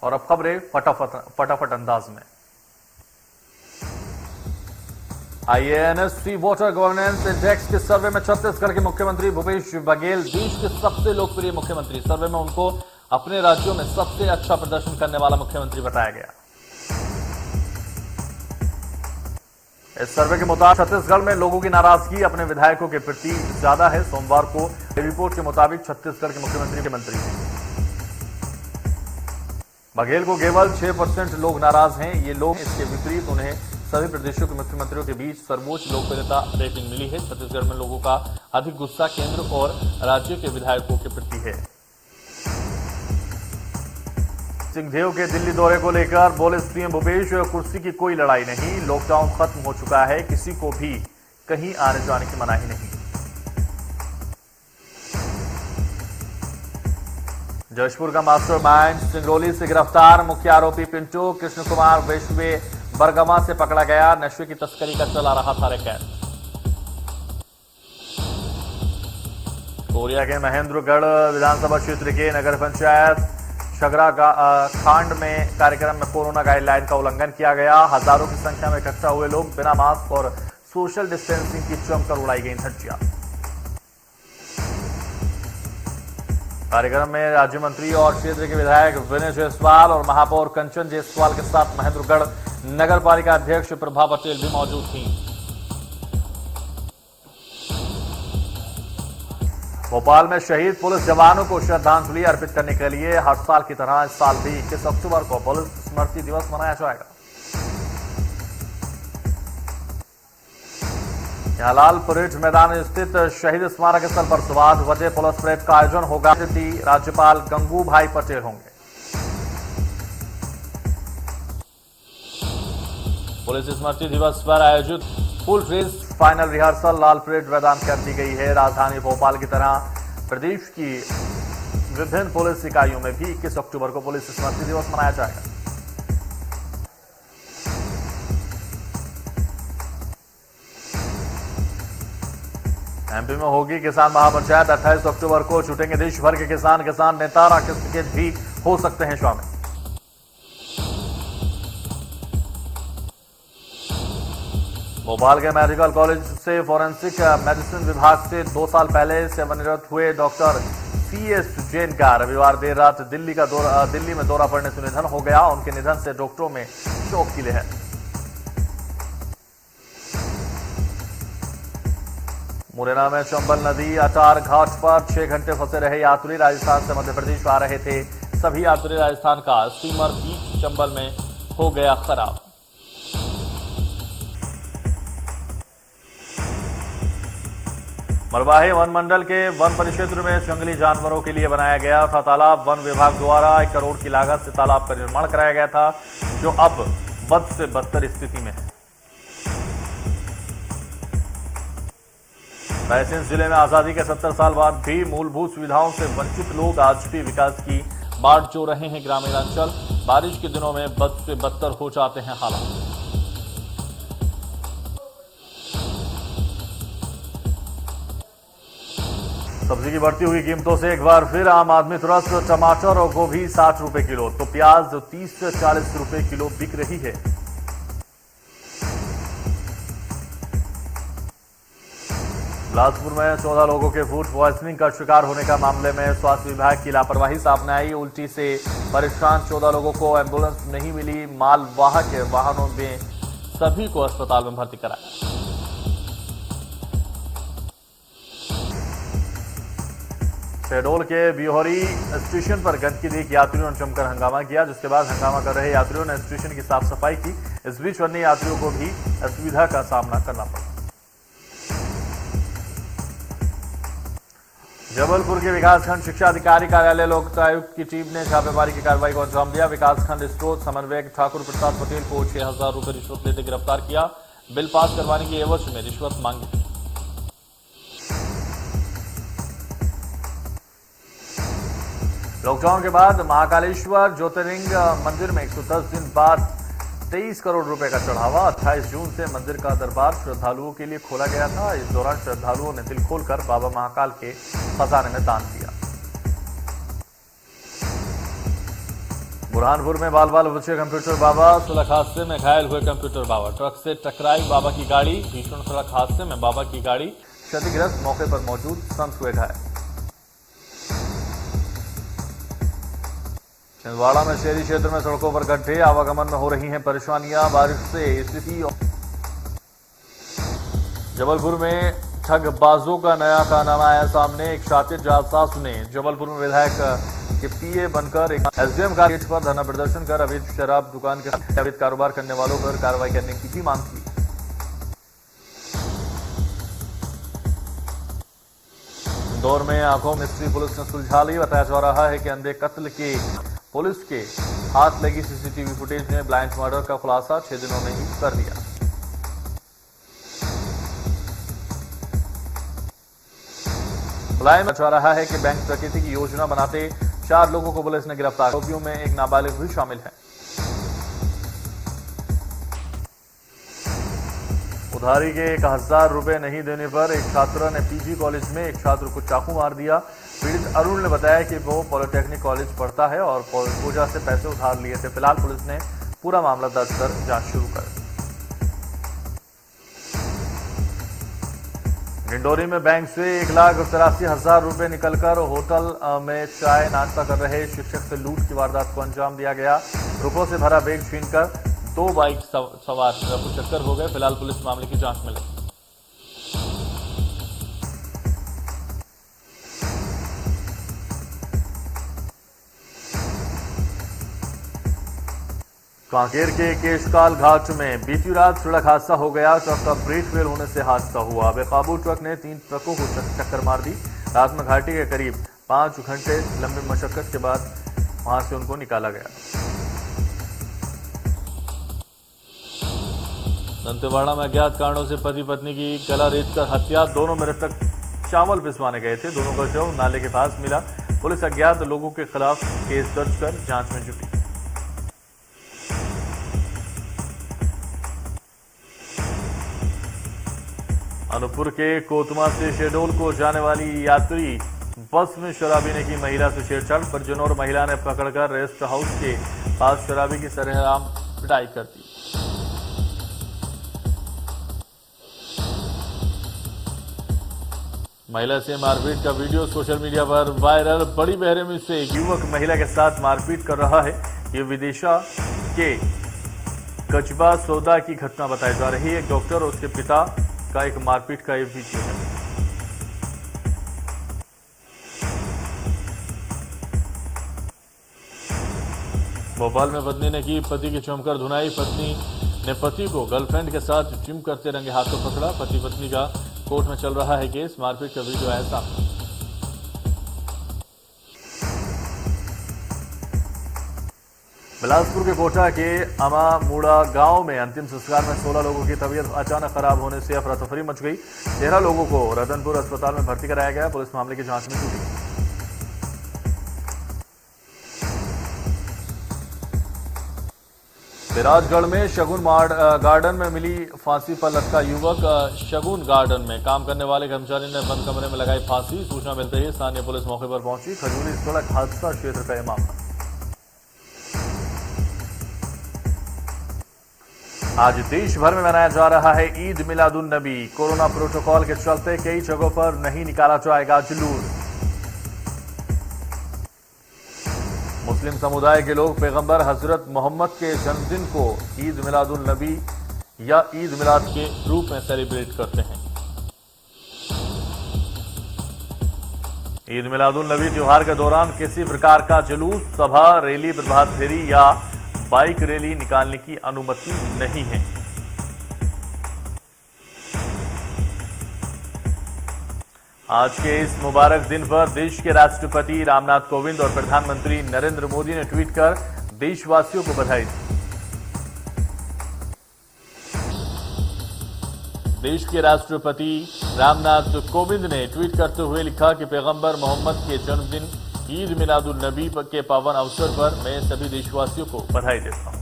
और अब खबरें फटाफट अंदाज में। आईएएनएससी वाटर गवर्नेंस इंडेक्स के सर्वे में छत्तीसगढ़ के मुख्यमंत्री भूपेश बघेल देश के सबसे लोकप्रिय मुख्यमंत्री। सर्वे में उनको अपने राज्यों में सबसे अच्छा प्रदर्शन करने वाला मुख्यमंत्री बताया गया। इस सर्वे के मुताबिक छत्तीसगढ़ में लोगों की नाराजगी अपने विधायकों के प्रति ज्यादा है। सोमवार को रिपोर्ट के मुताबिक छत्तीसगढ़ के मुख्यमंत्री बघेल को केवल 6% लोग नाराज हैं। ये लोग इसके विपरीत उन्हें सभी प्रदेशों के मुख्यमंत्रियों के बीच सर्वोच्च लोकप्रियता रेटिंग मिली है। छत्तीसगढ़ में लोगों का अधिक गुस्सा केंद्र और राज्य के विधायकों के प्रति है। सिंहदेव के दिल्ली दौरे को लेकर बोले सीएम भूपेश, कुर्सी की कोई लड़ाई नहीं, लॉकडाउन खत्म हो चुका है, किसी को भी कहीं आने जाने की मनाही नहीं। जशपुर का मास्टरमाइंड सिंगरौली से गिरफ्तार। मुख्य आरोपी पिंटू कृष्ण कुमार वैश्वे बरगमा से पकड़ा गया। नशे की तस्करी का चला रहा था रैकेट। कोरिया के महेंद्रगढ़ विधानसभा क्षेत्र के नगर पंचायत शगरा खांड में कार्यक्रम में कोरोना गाइडलाइन का उल्लंघन किया गया। हजारों की संख्या में इकट्ठा हुए लोग बिना मास्क और सोशल डिस्टेंसिंग की जमकर उड़ाई गई धज्जियां। कार्यक्रम में राज्य मंत्री और क्षेत्र के विधायक विनय जायसवाल और महापौर कंचन जायसवाल के साथ महेंद्रगढ़ नगर पालिका अध्यक्ष प्रभा पटेल भी मौजूद थी। भोपाल में शहीद पुलिस जवानों को श्रद्धांजलि अर्पित करने के लिए हर साल की तरह इस साल भी 21 अक्टूबर को पुलिस स्मृति दिवस मनाया जाएगा। यहां लाल परेड मैदान स्थित शहीद स्मारक स्थल पर सुबह बजे पुलिस परेड का आयोजन होगा। राज्यपाल गंगू भाई पटेल होंगे। पुलिस स्मृति दिवस पर आयोजित फुल ड्रेस फाइनल रिहर्सल लाल परेड मैदान कर दी गई है। राजधानी भोपाल की तरह प्रदेश की विभिन्न पुलिस इकाइयों में भी 21 अक्टूबर को पुलिस स्मृति दिवस मनाया जाएगा। एमपी में होगी किसान महापंचायत। 28 अक्टूबर को छूटेंगे देश भर के किसान नेता। राकेश टिकैत भी हो सकते हैं शामिल। भोपाल के मेडिकल कॉलेज से फॉरेंसिक मेडिसिन विभाग से 2 साल पहले सेवानिवृत्त हुए डॉक्टर सीएस जैन का रविवार देर रात दिल्ली में दौरा पड़ने से निधन हो गया। उनके निधन से डॉक्टरों में शोक की लहर। मुरैना में चंबल नदी अटार घाट पर 6 घंटे फंसे रहे यात्री। राजस्थान से मध्य प्रदेश आ रहे थे सभी यात्री। राजस्थान का स्टीमर बीच चंबल में हो गया खराब। मरवाही वन मंडल के वन परिक्षेत्र में जंगली जानवरों के लिए बनाया गया था तालाब। वन विभाग द्वारा 1 करोड़ की लागत से तालाब का निर्माण कराया गया था, जो अब बद से बदतर स्थिति में है। रायसेन जिले में आजादी के 70 साल बाद भी मूलभूत सुविधाओं से वंचित लोग आज भी विकास की बाट जो रहे हैं। ग्रामीण अंचल बारिश के दिनों में बद से बदतर हो जाते हैं हालात। सब्जी की बढ़ती हुई कीमतों से एक बार फिर आम आदमी तुरंत टमाटर और गोभी 60 रुपए किलो तो प्याज 30 से 40 रुपए किलो बिक रही है। बिलासपुर में 14 लोगों के फूड पॉइजनिंग का शिकार होने का मामले में स्वास्थ्य विभाग की लापरवाही सामने आई। उल्टी से परेशान 14 लोगों को एम्बुलेंस नहीं मिली। मालवाहक वाहनों में सभी को अस्पताल में भर्ती कराया। शहडोल के बिहोरी स्टेशन पर गंदगी देख यात्रियों ने जमकर हंगामा किया, जिसके बाद हंगामा कर रहे यात्रियों ने स्टेशन की साफ सफाई की। इस बीच अन्य यात्रियों को भी असुविधा का सामना करना पड़ा। जबलपुर के विकासखंड शिक्षा अधिकारी कार्यालय लोकायुक्त की टीम ने छापेमारी की कार्रवाई को अंजाम दिया। विकासखंड स्रोत समन्वयक ठाकुर प्रसाद पटेल को 6000 रुपए रिश्वत लेते गिरफ्तार किया। बिल पास करवाने की एवज में रिश्वत मांगी। लॉकडाउन के बाद महाकालेश्वर ज्योतिर्लिंग मंदिर में 110 दिन बाद 23 करोड़ रुपए का चढ़ावा। 28 जून से मंदिर का दरबार श्रद्धालुओं के लिए खोला गया था। इस दौरान श्रद्धालुओं ने दिल खोलकर बाबा महाकाल के खजाने में दान दिया। बुरहानपुर में बाल बाल बचे कंप्यूटर बाबा, सड़क हादसे में घायल हुए कंप्यूटर बाबा। ट्रक से टकराई बाबा की गाड़ी, भीषण सड़क हादसे में बाबा की गाड़ी क्षतिग्रस्त, मौके पर मौजूद संत हुए घायल। छिंदवाड़ा में शहरी क्षेत्र में सड़कों पर गड्ढे, आवागमन में हो रही हैं परेशानियां, बारिश से स्थिति। जबलपुर में ठगबाजों का नया कारनामा आया सामने। एक शातिर जालसाज ने जबलपुर में विधायक के पीए बनकर एक एसडीएम का गेट पर धरना प्रदर्शन कर अवैध शराब दुकान के अवैध कारोबार करने वालों पर कार्रवाई करने की भी मांग की। इंदौर में आंखों मिस्ट्री पुलिस ने सुलझा ली। बताया जा रहा है कि अंधे कत्ल के पुलिस के हाथ लगी सीसीटीवी फुटेज ने ब्लाइंड मर्डर का खुलासा 6 दिनों में ही कर दिया। बुलाया जा रहा है कि बैंक डकैती की योजना बनाते 4 लोगों को पुलिस ने गिरफ्तार। आरोपियों में एक नाबालिग भी शामिल है। उधारी के 1000 रुपए नहीं देने पर एक छात्र ने पीजी कॉलेज में एक छात्र को चाकू मार दिया। पीड़ित अरुण ने बताया कि वो पॉलिटेक्निक कॉलेज पढ़ता है और पूजा से पैसे उधार लिए थे। फिलहाल पुलिस ने पूरा मामला दर्ज कर जांच शुरू कर दी। डिंडोरी में बैंक से 1,83,000 रुपए निकलकर होटल में चाय नाश्ता कर रहे शिक्षक से लूट की वारदात को अंजाम दिया गया। रुपयों से भरा बैग छीनकर 2 बाइक सवार चक्कर हो गए। फिलहाल पुलिस मामले की जांच में लगी। कांकेर के केशकाल घाट में बीती रात सड़क हादसा हो गया। ट्रक का ब्रेक फेल होने से हादसा हुआ। बेकाबू ट्रक ने 3 ट्रकों को टक्कर मार दी। रात में घाटी के करीब 5 घंटे लंबी मशक्कत के बाद वहां से उनको निकाला गया। दंतेवाड़ा में अज्ञात कारणों से पति पत्नी की गला रेतकर हत्या। दोनों मृतक चावल पिसवाने गए थे। दोनों का शव नाले के पास मिला। पुलिस अज्ञात लोगों के खिलाफ केस दर्ज कर जांच में जुटी। अनूपपुर के कोतमा से शेडोल को जाने वाली यात्री बस में शराबी ने की महिला से छेड़छाड़। परिजनों और महिला ने पकड़कर रेस्ट हाउस के पास शराबी की सरेआम पिटाई कर दी। महिला से मारपीट का वीडियो सोशल मीडिया पर वायरल। बड़ी बेरहमी से युवक महिला के साथ मारपीट कर रहा है। ये विदिशा के कचबा सौदा की घटना बताई जा रही है। एक डॉक्टर और उसके पिता का एक मारपीट का ये वीडियो है। भोपाल में पत्नी ने की पति की चमकर धुनाई। पत्नी ने पति को गर्लफ्रेंड के साथ जिम करते रंगे हाथों पकड़ा। पति पत्नी का कोर्ट में चल रहा है केस। मारपीट का वीडियो आया सामने। बिलासपुर के कोटा के अमामुड़ा गांव में अंतिम संस्कार में 16 लोगों की तबीयत अचानक खराब होने से अफरा तफरी मच गई। 13 लोगों को रतनपुर अस्पताल में भर्ती कराया गया। पुलिस मामले की जांच में जुटी। सिराजगढ़ में शगुन गार्डन में मिली फांसी पर लटका युवक। शगुन गार्डन में काम करने वाले कर्मचारी ने बंद कमरे में लगाई फांसी। सूचना मिलते ही स्थानीय पुलिस मौके पर पहुंची। खजूरी सड़क हादसा क्षेत्र का यह मामला। आज देश भर में मनाया जा रहा है ईद मिलादुन नबी। कोरोना प्रोटोकॉल के चलते कई जगहों पर नहीं निकाला जाएगा जुलूस। मुस्लिम समुदाय के लोग पैगंबर हजरत मोहम्मद के जन्मदिन को ईद मिलादुन नबी या ईद मिलाद के रूप में सेलिब्रेट करते हैं। ईद मिलादुन नबी त्योहार के दौरान किसी प्रकार का जुलूस, सभा, रैली, प्रभात फेरी या बाइक रैली निकालने की अनुमति नहीं है। आज के इस मुबारक दिन पर देश के राष्ट्रपति रामनाथ कोविंद और प्रधानमंत्री नरेंद्र मोदी ने ट्वीट कर देशवासियों को बधाई दी। देश के राष्ट्रपति रामनाथ कोविंद ने ट्वीट करते हुए लिखा कि पैगंबर मोहम्मद के जन्मदिन ईद मिलादुन नबी के पावन अवसर पर मैं सभी देशवासियों को बधाई देता हूं।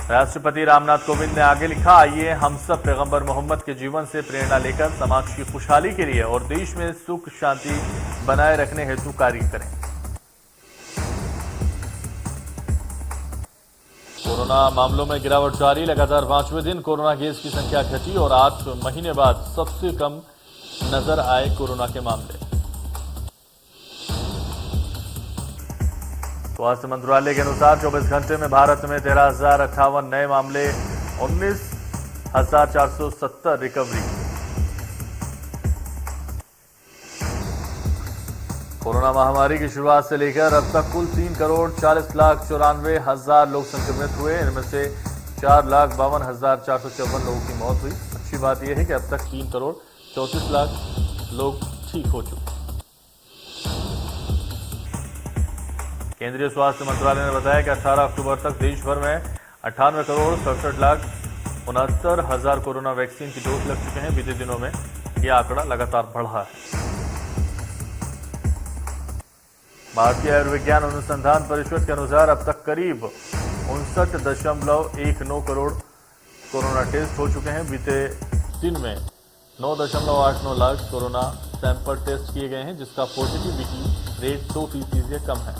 राष्ट्रपति रामनाथ कोविंद ने आगे लिखा, आइए हम सब पैगंबर मोहम्मद के जीवन से प्रेरणा लेकर समाज की खुशहाली के लिए और देश में सुख शांति बनाए रखने हेतु कार्य करें। कोरोना मामलों में गिरावट जारी, लगातार 5वें दिन कोरोना केस की संख्या घटी और 8 महीने बाद सबसे कम नजर आए कोरोना के मामले। स्वास्थ्य मंत्रालय के अनुसार 24 घंटे में भारत में 13,058 नए मामले, 19,470 रिकवरी। कोरोना महामारी की शुरुआत से लेकर अब तक कुल 3,40,94,000 लोग संक्रमित हुए। इनमें से 4,52,454 लोगों की मौत हुई। अच्छी बात यह है कि अब तक 3,34,00,000 लोग ठीक हो चुके। केंद्रीय स्वास्थ्य मंत्रालय ने बताया कि 18 अक्टूबर तक देश भर में 98,67,69,000 कोरोना वैक्सीन की डोज लग चुके हैं। बीते दिनों में यह आंकड़ा लगातार बढ़ा है। भारतीय आयुर्विज्ञान अनुसंधान परिषद के अनुसार अब तक करीब 59.19 करोड़ कोरोना टेस्ट हो चुके हैं। बीते दिन में 9.89 लाख कोरोना सैंपल टेस्ट किए गए हैं, जिसका पॉजिटिविटी रेट 2% से कम है।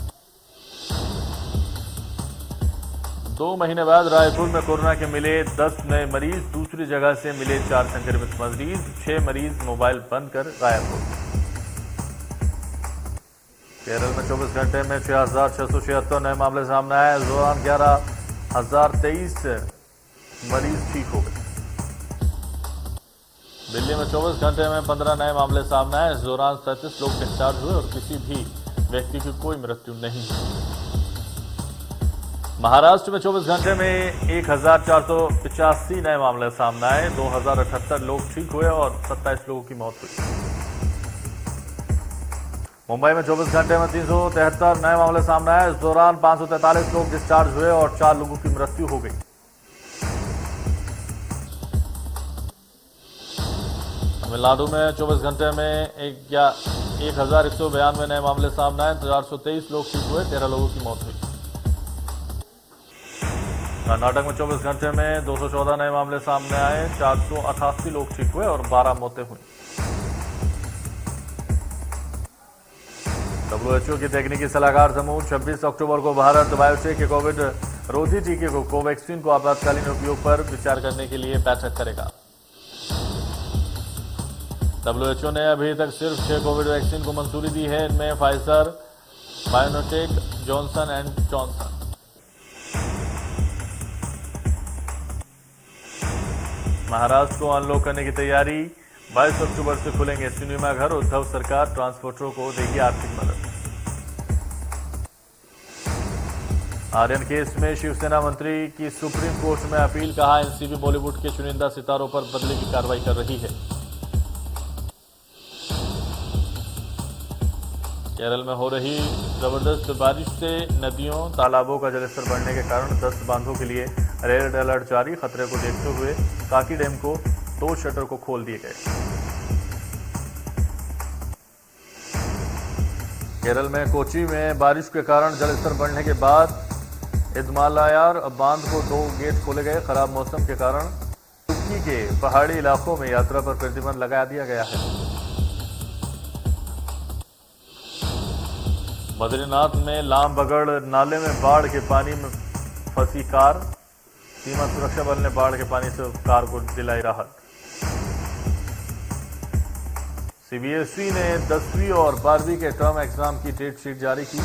2 महीने बाद रायपुर में कोरोना के मिले 10 नए मरीज, दूसरी जगह से मिले 4 संक्रमित मरीज, 6 मरीज मोबाइल बंद कर गायब हो गए। केरल में 24 घंटे में 6,676 नए मामले सामने आए। इस दौरान 11,023 मरीज ठीक हो गए। दिल्ली में 24 घंटे में 15 नए मामले सामने आए। इस दौरान 37 लोग डिस्चार्ज हुए और किसी भी व्यक्ति की कोई मृत्यु नहीं हुई। महाराष्ट्र में 24 घंटे में 1,485 नए मामले सामने आए। 2,078 लोग ठीक हुए और 27 लोगों की मौत हुई। मुंबई में 24 घंटे में 373 नए मामले सामने आए। इस दौरान 543 लोग डिस्चार्ज हुए और 4 लोगों की मृत्यु हो गई। तमिलनाडु में 24 घंटे में 1,192 नए मामले सामने आए। 423 लोग ठीक हुए, 13 लोगों की मौत हुई। कर्नाटक में 24 घंटे में 214 नए मामले सामने आए। 488 लोग ठीक हुए और 12 मौतें हुई। WHO की तकनीकी सलाहकार समूह 26 अक्टूबर को भारत बायोटेक के कोविड रोधी टीके को कोवैक्सीन को आपातकालीन उपयोग पर विचार करने के लिए बैठक करेगा। WHO ने अभी तक सिर्फ 6 कोविड वैक्सीन को मंजूरी दी है। इनमें Pfizer, BioNTech, Johnson and Johnson. Maharashtra को अनलॉक करने की तैयारी। 22 अक्टूबर से खुलेंगे सिनेमाघर। उद्धव सरकार ट्रांसपोर्टरों को देगी आर्थिक मदद। आर्यन केस में शिवसेना मंत्री की सुप्रीम कोर्ट में अपील, कहा एनसीबी बॉलीवुड के चुनिंदा सितारों पर बदले की कार्रवाई कर रही है। केरल में हो रही जबरदस्त बारिश से नदियों, तालाबों का जलस्तर बढ़ने के कारण 10 बांधों के लिए रेड अलर्ट जारी। खतरे को देखते हुए काकी डैम को 2 शटर को खोल दिए गए। केरल में कोची में बारिश के कारण जलस्तर बढ़ने के बाद इदमालायार बांध को 2 गेट खोले गए। खराब मौसम के कारण तुर्की के पहाड़ी इलाकों में यात्रा पर प्रतिबंध लगा दिया गया है। बद्रीनाथ में लामबगड़ नाले में बाढ़ के पानी में फंसी कार। सीमा सुरक्षा बल ने बाढ़ के पानी से कार को दिलाई राहत। सीबीएसई ने 10वीं और 12वीं के टर्म एग्जाम की डेट शीट जारी की।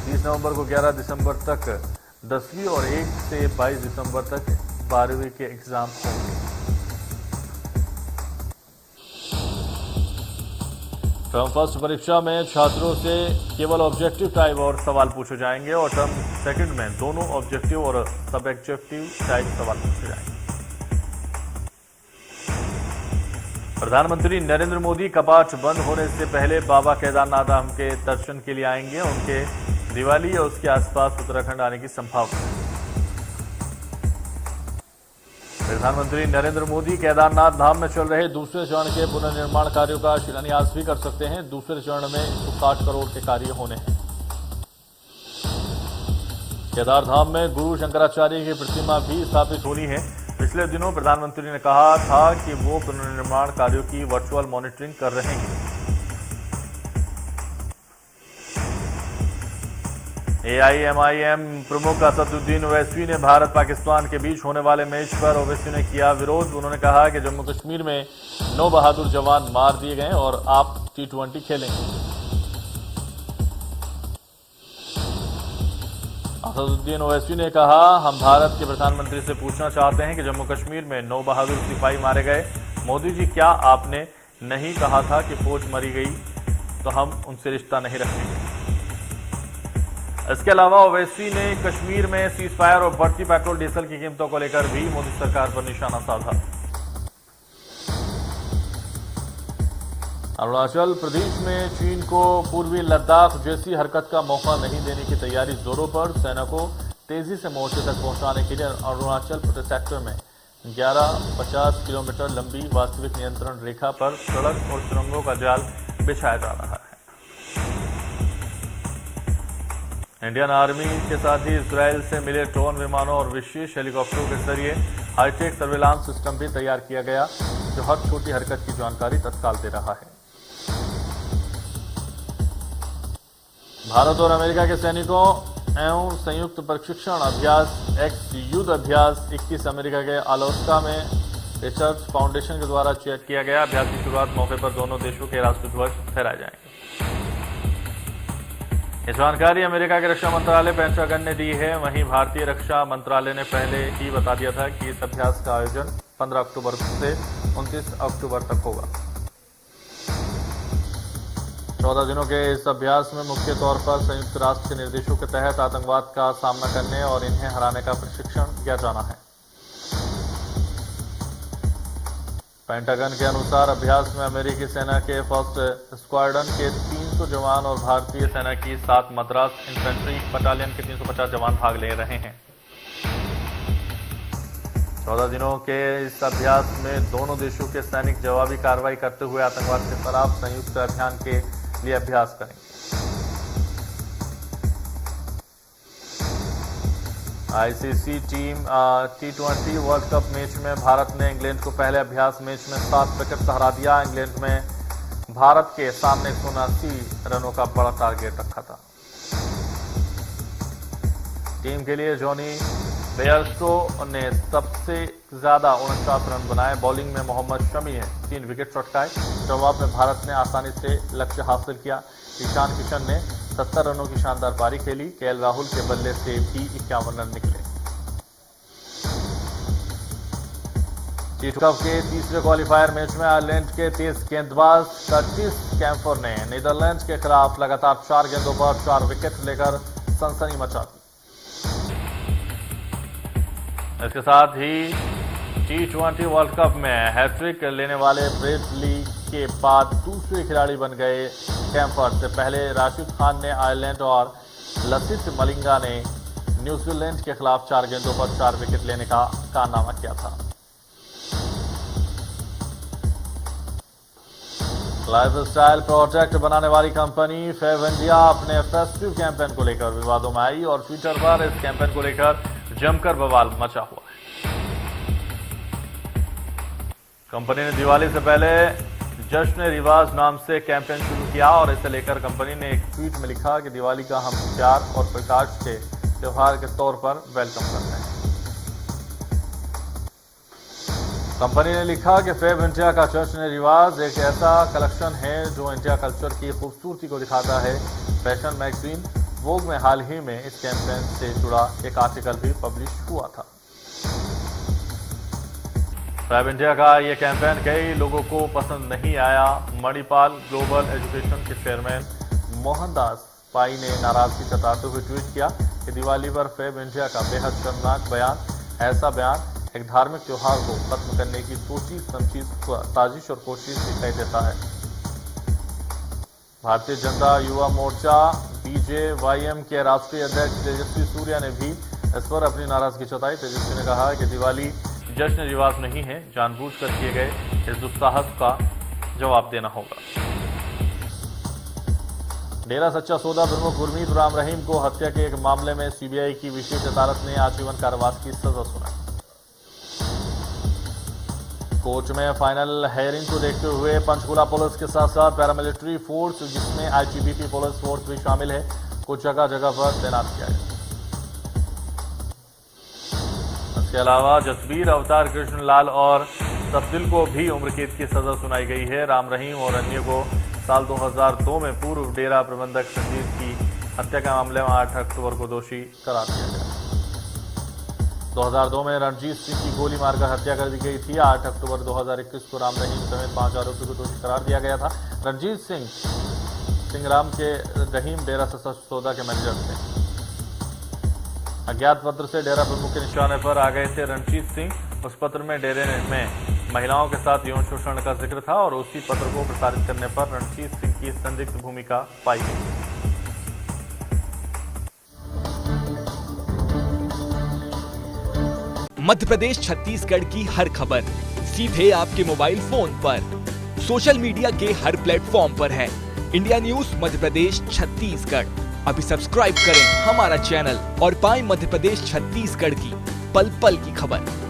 30 नवंबर को 11 दिसंबर तक 10वीं और 1 से 22 दिसंबर तक 12वीं के एग्जाम होंगे। टर्म फर्स्ट परीक्षा में छात्रों से केवल ऑब्जेक्टिव टाइप और सवाल पूछे जाएंगे और टर्म सेकंड में दोनों ऑब्जेक्टिव और सब्जेक्टिव टाइप सवाल पूछे जाएंगे। प्रधानमंत्री नरेंद्र मोदी कपाट बंद होने से पहले बाबा केदारनाथ धाम के दर्शन के लिए आएंगे। उनके दिवाली और उसके आसपास उत्तराखंड आने की संभावना है। प्रधानमंत्री नरेंद्र मोदी केदारनाथ धाम में चल रहे दूसरे चरण के पुनर्निर्माण कार्यों का शिलान्यास भी कर सकते हैं। दूसरे चरण में 160 करोड़ के कार्य होने हैं। केदार धाम में गुरु शंकराचार्य की प्रतिमा भी स्थापित होनी है। पिछले दिनों प्रधानमंत्री ने कहा था कि वो पुनर्निर्माण कार्यों की वर्चुअल मॉनिटरिंग कर रहे हैं। AIMIM प्रमुख असदुद्दीन ओवैसी ने भारत पाकिस्तान के बीच होने वाले मैच पर ओवैसी ने किया विरोध। उन्होंने कहा कि जम्मू कश्मीर में 9 बहादुर जवान मार दिए गए और आप T20 खेलेंगे। असदुद्दीन ओवैसी ने कहा, हम भारत के प्रधानमंत्री से पूछना चाहते हैं कि जम्मू कश्मीर में 9 बहादुर सिपाही मारे गए। मोदी जी, क्या आपने नहीं कहा था कि फौज मरी गई तो हम उनसे रिश्ता नहीं रखेंगे। इसके अलावा ओवैसी ने कश्मीर में सीज फायर और बढ़ती पेट्रोल डीजल की कीमतों को लेकर भी मोदी सरकार पर निशाना साधा। अरुणाचल प्रदेश में चीन को पूर्वी लद्दाख जैसी हरकत का मौका नहीं देने की तैयारी जोरों पर। सेना को तेजी से मोर्चे तक पहुंचाने के लिए अरुणाचल प्रदेश सेक्टर में 1150 किलोमीटर लंबी वास्तविक नियंत्रण रेखा पर सड़क और सुरंगों का जाल बिछाया जा रहा है। इंडियन आर्मी के साथ ही इजराइल से मिले ड्रोन विमानों और विशेष हेलीकॉप्टरों के जरिए हाईटेक सर्विलांस सिस्टम भी तैयार किया गया, जो हर छोटी हरकत की जानकारी तत्काल दे रहा है। भारत और अमेरिका के सैनिकों एवं संयुक्त प्रशिक्षण अभ्यास एक्स युद्ध अभ्यास 21 अमेरिका के अलास्का में रिसर्च फाउंडेशन के द्वारा किया गया। अभ्यास की शुरुआत मौके पर दोनों देशों के राष्ट्रध्वज फहराए जाएंगे। ये जानकारी अमेरिका के रक्षा मंत्रालय पेंटागन ने दी है। वहीं भारतीय रक्षा मंत्रालय ने पहले ही बता दिया था कि इस अभ्यास का आयोजन 15 अक्टूबर से 29 अक्टूबर तक होगा। 14 दिनों के इस अभ्यास में मुख्य तौर पर संयुक्त राष्ट्र के निर्देशों के तहत आतंकवाद का सामना करने और इन्हें हराने का प्रशिक्षण दिया जाना है। पेंटागन के अनुसार अभ्यास में अमेरिकी सेना के फर्स्ट स्क्वाड्रन के 300 जवान और भारतीय सेना की 7 मद्रास इन्फेंट्री बटालियन के 350 जवान भाग ले रहे हैं। 14 दिनों के इस अभ्यास में दोनों देशों के सैनिक जवाबी कार्रवाई करते हुए आतंकवाद के खिलाफ संयुक्त अभियान के लिए अभ्यास करेंगे। ICC team T20 world cup match में भारत ने इंग्लैंड को पहले अभ्यास मैच में 7 विकेट से हरा दिया। इंग्लैंड में भारत के सामने 179 रनों का बड़ा टारगेट रखा था। टीम के लिए जॉनी बेयरस्टो ने सबसे ज्यादा 49 रन बनाए। बॉलिंग में मोहम्मद शमी ने 3 विकेट चटकाए। जवाब में भारत ने आसानी से लक्ष्य हासिल किया। ईशान किशन ने 70 रनों की शानदार पारी खेली। केएल राहुल के बल्ले से भी 51 रन निकले। टी20 के तीसरे क्वालिफायर मैच में आयरलैंड के तेज गेंदबाज कर्टिस कैम्फर ने नीदरलैंड्स के खिलाफ लगातार 4 गेंदों पर 4 विकेट लेकर सनसनी मचा दी। इसके साथ ही T20 वर्ल्ड कप में हैट्रिक लेने वाले ब्रेट ली के बाद दूसरे खिलाड़ी बन गए कैम्फर। से पहले राशिद खान ने आयरलैंड और लसिथ मलिंगा ने न्यूजीलैंड के खिलाफ 4 गेंदों पर 4 विकेट लेने का कारनामा किया था। लाइफस्टाइल प्रोडक्ट बनाने वाली कंपनी फेव इंडिया अपने फेस्टिव कैंपेन को लेकर विवादों में आई और ट्विटर पर इस कैंपेन को लेकर जमकर बवाल मचा हुआ है। कंपनी ने दिवाली से पहले जश्न रिवाज नाम से कैंपेन शुरू किया और इसे लेकर कंपनी ने एक ट्वीट में लिखा कि दिवाली का हम प्यार और प्रकाश के त्योहार के तौर पर वेलकम करते हैं। कंपनी ने लिखा कि फेव इंडिया का जश्न रिवाज एक ऐसा कलेक्शन है जो इंडिया कल्चर की खूबसूरती को दिखाता है। फैशन मैगजीन वोग में हाल ही में इस कैंपेन से जुड़ा एक आर्टिकल भी पब्लिश हुआ था। फेव इंडिया का यह कैंपेन कई लोगों को पसंद नहीं आया। मणिपाल ग्लोबल एजुकेशन के चेयरमैन मोहनदास पाई ने नाराजगी जताते हुए ट्वीट किया कि दिवाली पर फेव इंडिया का बेहद शर्मनाक बयान। ऐसा बयान एक धार्मिक त्योहार को खत्म करने की सोची समझी साजिश और कोशिश दिखाई देता है। भारतीय जनता युवा मोर्चा BJYM के राष्ट्रीय अध्यक्ष तेजस्वी सूर्या ने भी इस पर अपनी नाराजगी जताई। तेजस्वी ने कहा कि दिवाली जश्न रिवाज नहीं है, जानबूझकर किए गए इस दुस्साहस का जवाब देना होगा। डेरा सच्चा सौदा प्रमुख गुरमीत राम रहीम को हत्या के एक मामले में सीबीआई की विशेष अदालत ने आजीवन कारावास की सजा सुनाई। कोर्ट में फाइनल हेयरिंग को देखते हुए पंचकुला पुलिस के साथ साथ पैरामिलिट्री फोर्स जिसमें ITBP पुलिस फोर्स भी शामिल है को जगह जगह पर तैनात किया गया। इसके अलावा जसबीर, अवतार, कृष्णलाल और तब्दिल को भी उम्र कैद की सजा सुनाई गई है। राम रहीम और अन्य को साल 2002 में पूर्व डेरा प्रबंधक संजीव की हत्या के मामले में 8 अक्टूबर को दोषी करार दिया गया। 2002 में रणजीत सिंह की गोली मारकर हत्या कर दी गई थी। 8 अक्टूबर 2021 को राम रहीम समेत 5 आरोपियों को दोषी करार दिया गया था। रणजीत सिंह राम के रहीम डेरा सशस्त्र सौदा के मैनेजर थे। अज्ञात पत्र से डेरा प्रमुख के निशाने पर आ गए थे रणजीत सिंह। उस पत्र में डेरे में महिलाओं के साथ यौन शोषण का जिक्र था और उसी पत्र को प्रसारित करने पर रणजीत सिंह की संदिग्ध भूमिका पाई गई। मध्य प्रदेश छत्तीसगढ़ की हर खबर सीधे आपके मोबाइल फोन पर, सोशल मीडिया के हर प्लेटफॉर्म पर है। India news Madhya Pradesh Chhattisgarh. अभी सब्सक्राइब करें हमारा चैनल और पाएं मध्य प्रदेश छत्तीसगढ़ की पल पल की खबर।